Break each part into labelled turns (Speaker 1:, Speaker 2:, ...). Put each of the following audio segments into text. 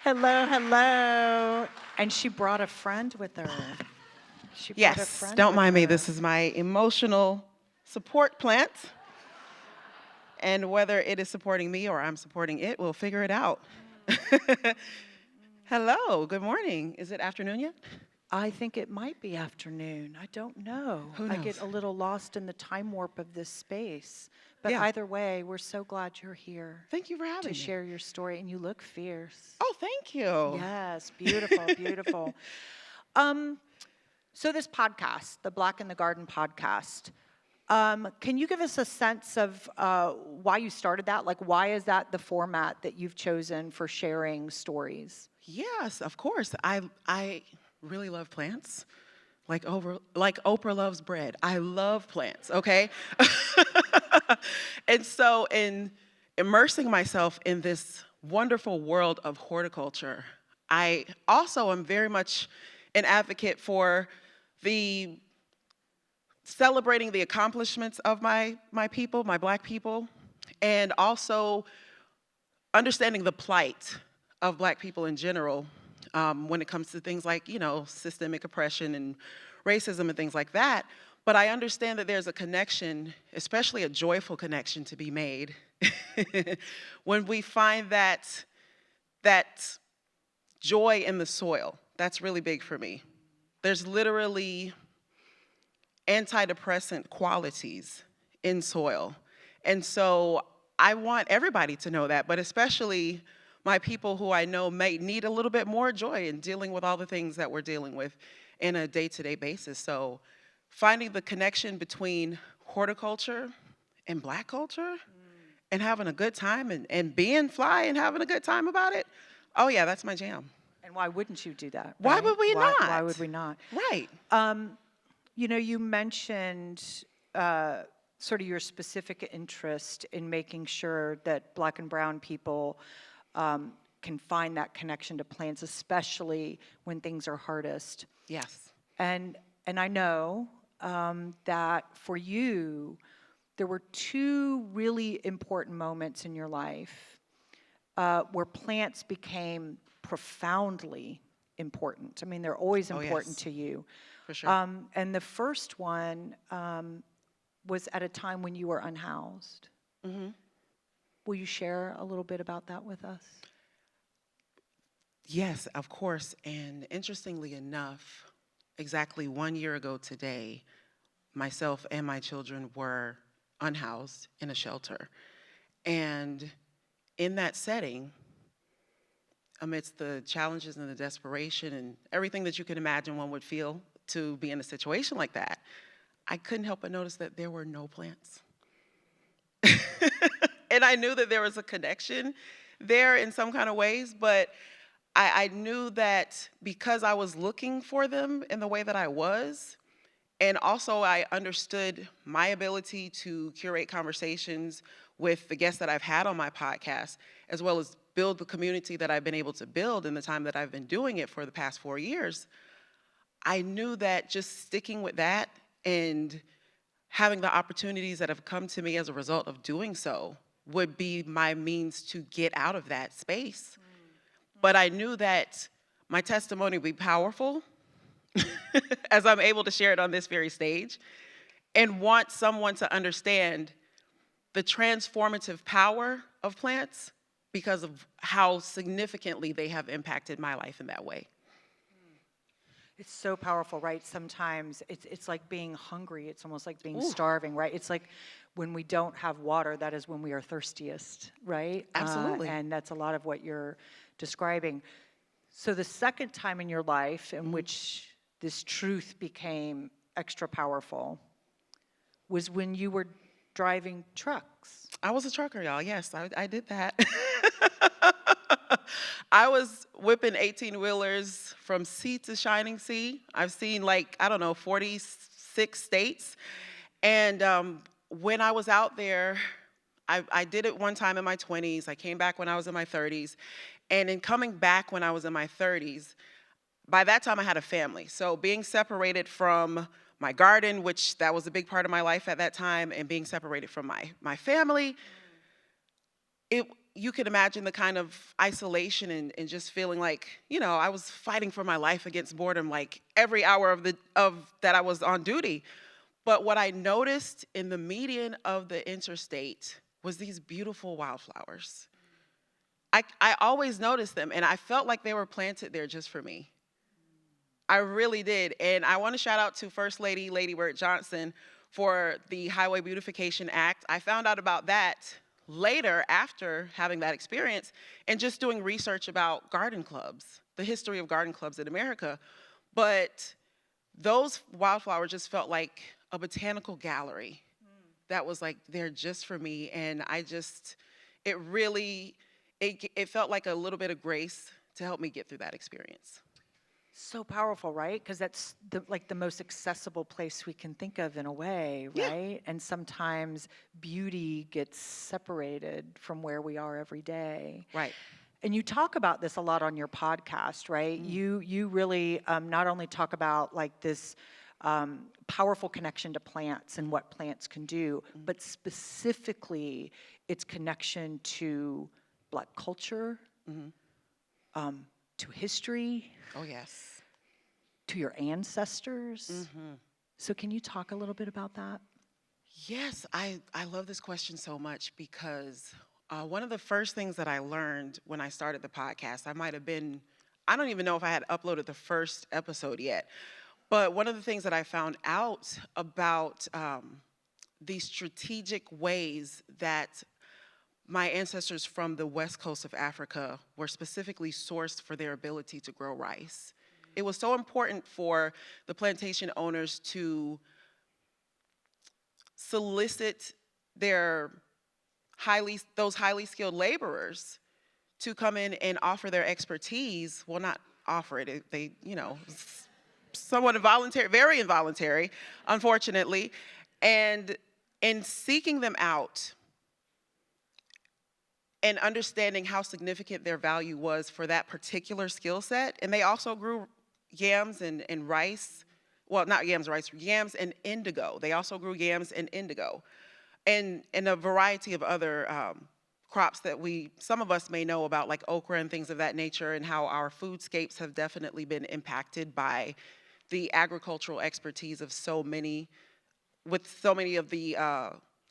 Speaker 1: Hello, hello. And she brought a friend with her.
Speaker 2: Yes, don't mind me. This is my emotional support plant. And whether it is supporting me or I'm supporting it, we'll figure it out. Hello, good morning. Is it afternoon yet?
Speaker 1: I think it might be afternoon. I don't know.
Speaker 2: Who knows?
Speaker 1: I get a little lost in the time warp of this space. But
Speaker 2: Yeah.
Speaker 1: either way, we're so glad you're here.
Speaker 2: Thank you for having
Speaker 1: to
Speaker 2: me.
Speaker 1: share your story, and you look fierce.
Speaker 2: Oh, thank you.
Speaker 1: Yes, beautiful, beautiful. So this podcast, the Black in the Garden podcast, can you give us a sense of why you started that? Like, why is that the format that you've chosen for sharing stories?
Speaker 2: Yes, of course. I really love plants. Like Oprah loves bread. I love plants, okay? And so in immersing myself in this wonderful world of horticulture, I also am very much an advocate for celebrating the accomplishments of my people, my Black people, and also understanding the plight of Black people in general when it comes to things like, systemic oppression and racism and things like that. But I understand that there's a connection, especially a joyful connection to be made when we find that joy in the soil. That's really big for me. There's literally antidepressant qualities in soil. And so I want everybody to know that, but especially my people who I know may need a little bit more joy in dealing with all the things that we're dealing with in a day-to-day basis. So finding the connection between horticulture and Black culture and having a good time and being fly and having a good time about it, oh yeah, that's my jam.
Speaker 1: And why wouldn't you do that?
Speaker 2: Why
Speaker 1: right?
Speaker 2: would we not?
Speaker 1: Why would we not?
Speaker 2: Right.
Speaker 1: You mentioned sort of your specific interest in making sure that Black and brown people can find that connection to plants, especially when things are hardest.
Speaker 2: Yes.
Speaker 1: And I know that for you, there were two really important moments in your life where plants became profoundly important. I mean, they're always important to you.
Speaker 2: For sure.
Speaker 1: And the first one was at a time when you were unhoused.
Speaker 2: Mm-hmm.
Speaker 1: Will you share a little bit about that with us?
Speaker 2: Yes, of course. And interestingly enough, exactly 1 year ago today, myself and my children were unhoused in a shelter. And in that setting, amidst the challenges and the desperation and everything that you can imagine one would feel to be in a situation like that, I couldn't help but notice that there were no plants. And I knew that there was a connection there in some kind of ways, but I knew that because I was looking for them in the way that I was, and also I understood my ability to curate conversations with the guests that I've had on my podcast, as well as build the community that I've been able to build in the time that I've been doing it for the past 4 years. I knew that just sticking with that and having the opportunities that have come to me as a result of doing so would be my means to get out of that space. But I knew that my testimony would be powerful as I'm able to share it on this very stage, and want someone to understand the transformative power of plants because of how significantly they have impacted my life in that way.
Speaker 1: It's so powerful, right? Sometimes it's like being hungry. It's almost like being starving, right? It's like when we don't have water, that is when we are thirstiest, right?
Speaker 2: Absolutely.
Speaker 1: And that's a lot of what you're describing. So the second time in your life in which this truth became extra powerful was when you were driving trucks.
Speaker 2: I was a trucker, y'all. Yes, I did that. I was whipping 18-wheelers from sea to shining sea. I've seen 46 states. And when I was out there, I did it one time in my 20s. I came back when I was in my 30s. And in coming back when I was in my 30s, by that time I had a family. So being separated from my garden, which that was a big part of my life at that time, and being separated from my family, you can imagine the kind of isolation and just feeling like, I was fighting for my life against boredom like every hour of that I was on duty. But what I noticed in the median of the interstate was these beautiful wildflowers. I always noticed them, and I felt like they were planted there just for me. I really did. And I want to shout out to First Lady, Lady Bird Johnson, for the Highway Beautification Act. I found out about that later after having that experience and just doing research about garden clubs, the history of garden clubs in America. But those wildflowers just felt like a botanical gallery that was like there just for me. And it really, it felt like a little bit of grace to help me get through that experience.
Speaker 1: So powerful, right? Because that's the most accessible place we can think of in a way, right? And sometimes beauty gets separated from where we are every day.
Speaker 2: Right.
Speaker 1: And you talk about this a lot on your podcast, right? You really not only talk about like this powerful connection to plants and what plants can do, but specifically its connection to Black culture, to history.
Speaker 2: Oh, yes.
Speaker 1: To your ancestors. So can you talk a little bit about that?
Speaker 2: Yes, I love this question so much because one of the first things that I learned when I started the podcast, I don't even know if I had uploaded the first episode yet, but one of the things that I found out about the strategic ways that my ancestors from the west coast of Africa were specifically sourced for their ability to grow rice. It was so important for the plantation owners to solicit those highly skilled laborers to come in and offer their expertise. Well, not offer it, they, somewhat involuntary, very involuntary, unfortunately. And in seeking them out, and understanding how significant their value was for that particular skill set. And they also grew yams and rice. Well, not yams, rice, yams and indigo. They also grew yams and indigo. And a variety of other crops that some of us may know about, like okra and things of that nature, and how our foodscapes have definitely been impacted by the agricultural expertise of so many of the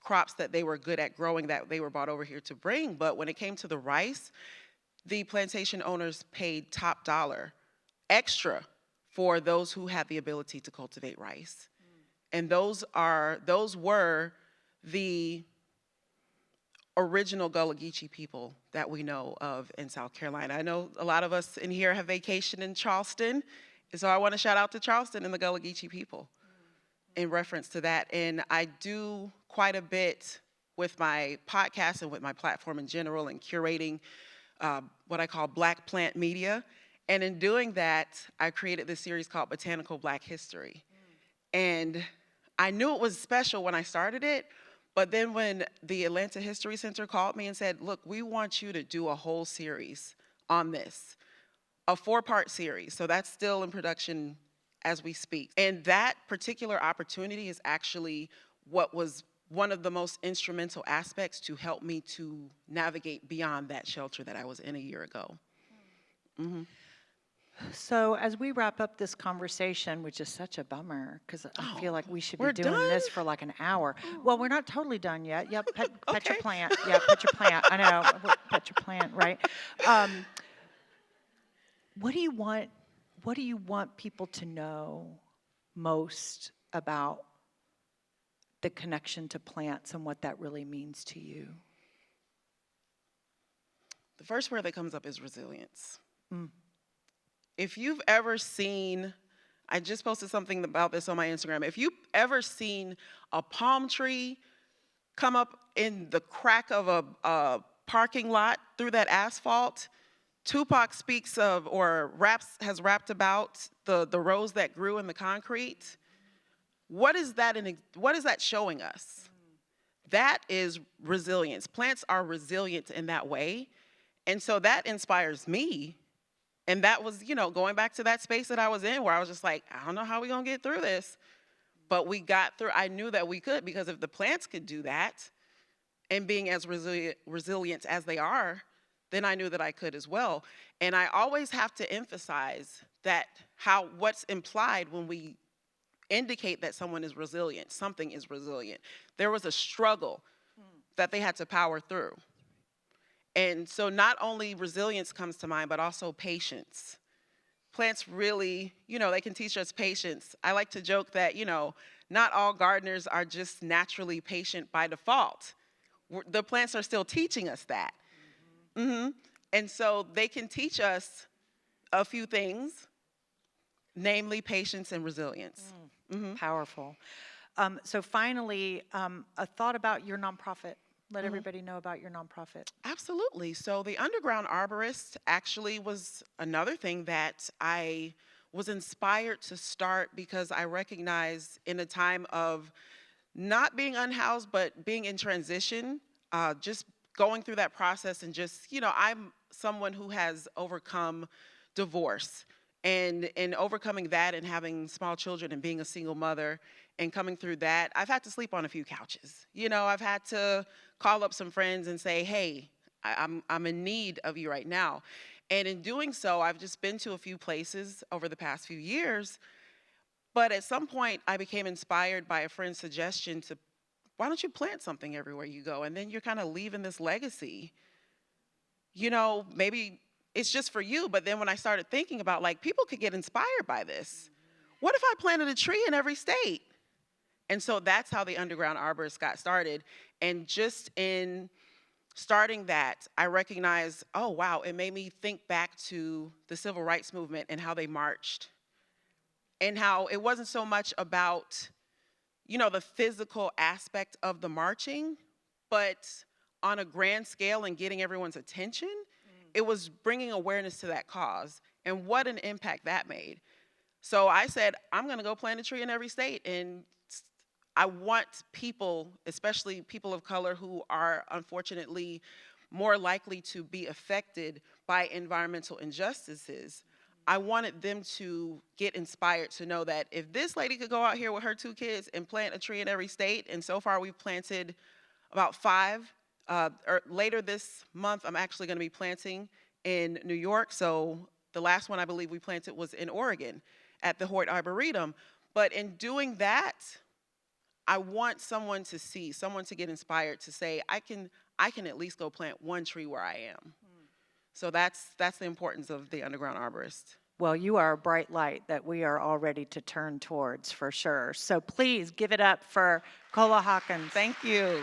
Speaker 2: crops that they were good at growing that they were brought over here to bring. But when it came to the rice, the plantation owners paid top dollar extra for those who had the ability to cultivate rice. And those were the original Gullah Geechee people that we know of in South Carolina. I know a lot of us in here have vacationed in Charleston, and so I want to shout out to Charleston and the Gullah Geechee people in reference to that. And I do quite a bit with my podcast and with my platform in general and curating what I call Black plant media. And in doing that, I created this series called Botanical Black History. And I knew it was special when I started it, but then when the Atlanta History Center called me and said, look, we want you to do a whole series on this, a 4-part series. So that's still in production as we speak. And that particular opportunity is actually what was one of the most instrumental aspects to help me to navigate beyond that shelter that I was in a year ago.
Speaker 1: So as we wrap up this conversation, which is such a bummer, because I feel like we should be doing
Speaker 2: done?
Speaker 1: this for like an hour. Well, we're not totally done yet. Yep, pet your plant. Yeah, pet your plant. I know, pet your plant, right? What do you want people to know most about the connection to plants and what that really means to you?
Speaker 2: The first word that comes up is resilience. If you've ever seen, I just posted something about this on my Instagram. If you've ever seen a palm tree come up in the crack of a parking lot through that asphalt, Tupac speaks of or has rapped about the rows that grew in the concrete. What is that showing us? That is resilience. Plants are resilient in that way. And so that inspires me. And that was, going back to that space that I was in where I was just like, I don't know how we're going to get through this. But we got through. I knew that we could, because if the plants could do that, and being as resilient as they are, then I knew that I could as well. And I always have to emphasize that what's implied when we indicate that someone is resilient, something is resilient. There was a struggle that they had to power through. And so not only resilience comes to mind, but also patience. Plants really, they can teach us patience. I like to joke that, not all gardeners are just naturally patient by default. The plants are still teaching us that. And so they can teach us a few things, namely patience and resilience.
Speaker 1: Powerful. So finally, a thought about your nonprofit. Let everybody know about your nonprofit.
Speaker 2: Absolutely. So the Underground Arborist actually was another thing that I was inspired to start because I recognized in a time of not being unhoused, but being in transition, just going through that process and just, I'm someone who has overcome divorce and overcoming that and having small children and being a single mother and coming through that, I've had to sleep on a few couches. I've had to call up some friends and say, hey, I'm in need of you right now. And in doing so, I've just been to a few places over the past few years. But at some point, I became inspired by a friend's suggestion to, why don't you plant something everywhere you go? And then you're kind of leaving this legacy. Maybe it's just for you. But then when I started thinking about, people could get inspired by this. What if I planted a tree in every state? And so that's how the Underground Arborist got started. And just in starting that, I recognized, oh, wow, it made me think back to the civil rights movement and how they marched. And how it wasn't so much about, the physical aspect of the marching, but on a grand scale and getting everyone's attention, it was bringing awareness to that cause. And what an impact that made. So I said, I'm going to go plant a tree in every state. And I want people, especially people of color who are unfortunately more likely to be affected by environmental injustices, I wanted them to get inspired to know that if this lady could go out here with her 2 kids and plant a tree in every state, and so far we've planted about 5, later this month I'm actually going to be planting in New York. So the last one I believe we planted was in Oregon at the Hoyt Arboretum. But in doing that, I want someone to see, someone to get inspired to say, I can at least go plant 1 tree where I am. So that's the importance of the Underground Arborist.
Speaker 1: Well, you are a bright light that we are all ready to turn towards for sure. So please give it up for Colah Hawkins.
Speaker 2: Thank you.